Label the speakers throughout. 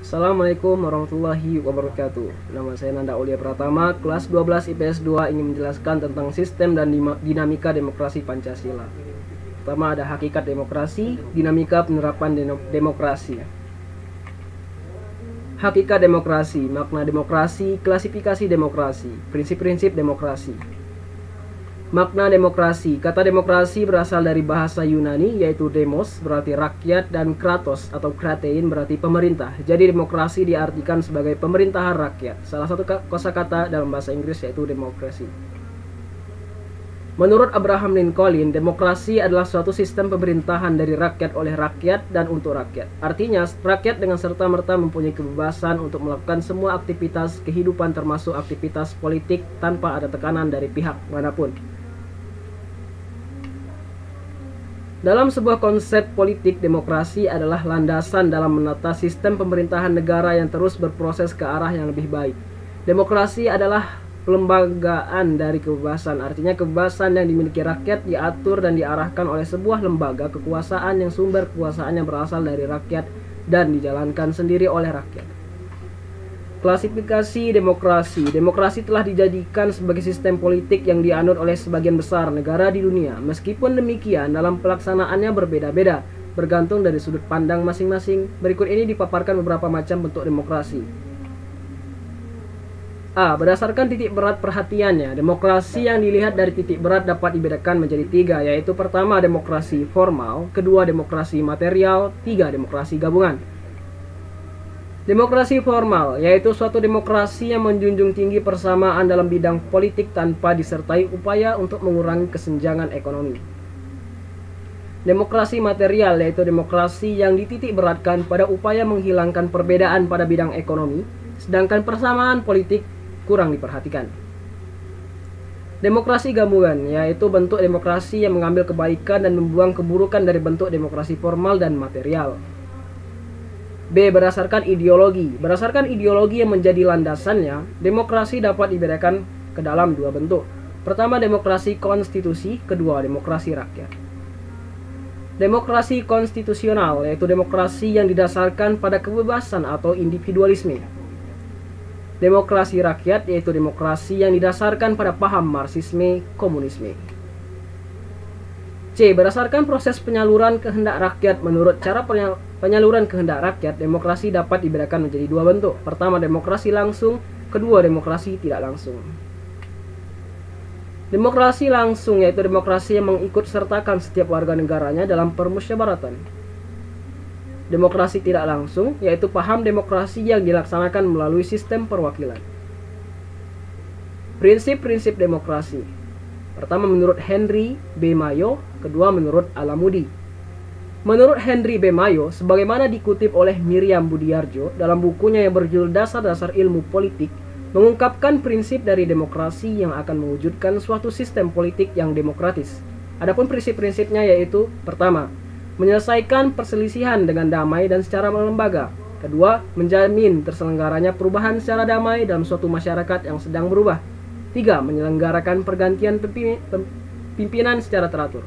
Speaker 1: Assalamualaikum warahmatullahi wabarakatuh. Nama saya Nanda Aulia Pratama, kelas 12 IPS 2, ingin menjelaskan tentang sistem dan dinamika demokrasi Pancasila. Pertama ada hakikat demokrasi, dinamika penerapan demokrasi. Hakikat demokrasi, makna demokrasi, klasifikasi demokrasi, prinsip-prinsip demokrasi. Makna demokrasi. Kata demokrasi berasal dari bahasa Yunani, yaitu demos berarti rakyat dan kratos atau kratein berarti pemerintah. Jadi demokrasi diartikan sebagai pemerintahan rakyat. Salah satu kosakata dalam bahasa Inggris yaitu demokrasi. Menurut Abraham Lincoln, demokrasi adalah suatu sistem pemerintahan dari rakyat oleh rakyat dan untuk rakyat. Artinya, rakyat dengan serta-merta mempunyai kebebasan untuk melakukan semua aktivitas kehidupan termasuk aktivitas politik tanpa ada tekanan dari pihak manapun. Dalam sebuah konsep politik, demokrasi adalah landasan dalam menata sistem pemerintahan negara yang terus berproses ke arah yang lebih baik. Demokrasi adalah pelembagaan dari kebebasan, artinya kebebasan yang dimiliki rakyat diatur dan diarahkan oleh sebuah lembaga kekuasaan yang sumber kekuasaannya berasal dari rakyat dan dijalankan sendiri oleh rakyat. Klasifikasi demokrasi. Demokrasi telah dijadikan sebagai sistem politik yang dianut oleh sebagian besar negara di dunia. Meskipun demikian, dalam pelaksanaannya berbeda-beda, bergantung dari sudut pandang masing-masing. Berikut ini dipaparkan beberapa macam bentuk demokrasi. A. Berdasarkan titik berat perhatiannya, demokrasi yang dilihat dari titik berat dapat dibedakan menjadi tiga, yaitu pertama demokrasi formal, kedua demokrasi material, tiga demokrasi gabungan. Demokrasi formal, yaitu suatu demokrasi yang menjunjung tinggi persamaan dalam bidang politik tanpa disertai upaya untuk mengurangi kesenjangan ekonomi. Demokrasi material, yaitu demokrasi yang dititik beratkan pada upaya menghilangkan perbedaan pada bidang ekonomi, sedangkan persamaan politik kurang diperhatikan. Demokrasi gabungan, yaitu bentuk demokrasi yang mengambil kebaikan dan membuang keburukan dari bentuk demokrasi formal dan material. B. Berdasarkan ideologi. Berdasarkan ideologi yang menjadi landasannya, demokrasi dapat dibedakan ke dalam dua bentuk. Pertama, demokrasi konstitusi, kedua, demokrasi rakyat. Demokrasi konstitusional, yaitu demokrasi yang didasarkan pada kebebasan atau individualisme. Demokrasi rakyat, yaitu demokrasi yang didasarkan pada paham Marxisme, komunisme. C. Berdasarkan proses penyaluran kehendak rakyat. Menurut cara penyaluran kehendak rakyat, demokrasi dapat dibedakan menjadi dua bentuk. Pertama, demokrasi langsung, kedua, demokrasi tidak langsung. Demokrasi langsung, yaitu demokrasi yang mengikut sertakan setiap warga negaranya dalam permusyawaratan. Demokrasi tidak langsung, yaitu paham demokrasi yang dilaksanakan melalui sistem perwakilan. Prinsip-prinsip demokrasi. Pertama, menurut Henry B. Mayo, kedua, menurut Alamudi. Menurut Henry B. Mayo, sebagaimana dikutip oleh Miriam Budiarjo dalam bukunya yang berjudul Dasar-Dasar Ilmu Politik, mengungkapkan prinsip dari demokrasi yang akan mewujudkan suatu sistem politik yang demokratis. Adapun prinsip-prinsipnya yaitu: pertama, menyelesaikan perselisihan dengan damai dan secara lembaga. Kedua, menjamin terselenggaranya perubahan secara damai dalam suatu masyarakat yang sedang berubah. Tiga, menyelenggarakan pergantian pimpinan secara teratur.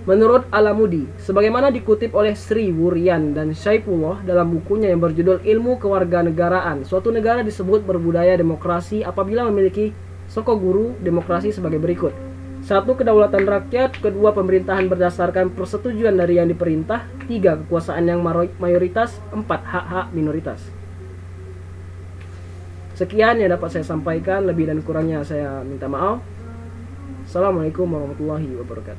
Speaker 1: Menurut Alamudi, sebagaimana dikutip oleh Sri Wuryan dan Saifullah dalam bukunya yang berjudul Ilmu Kewarganegaraan, suatu negara disebut berbudaya demokrasi apabila memiliki sokoguru demokrasi sebagai berikut. 1. Kedaulatan rakyat. Kedua, pemerintahan berdasarkan persetujuan dari yang diperintah. 3. Kekuasaan yang mayoritas. 4. Hak-hak minoritas. Sekian yang dapat saya sampaikan, lebih dan kurangnya saya minta maaf. Assalamualaikum warahmatullahi wabarakatuh.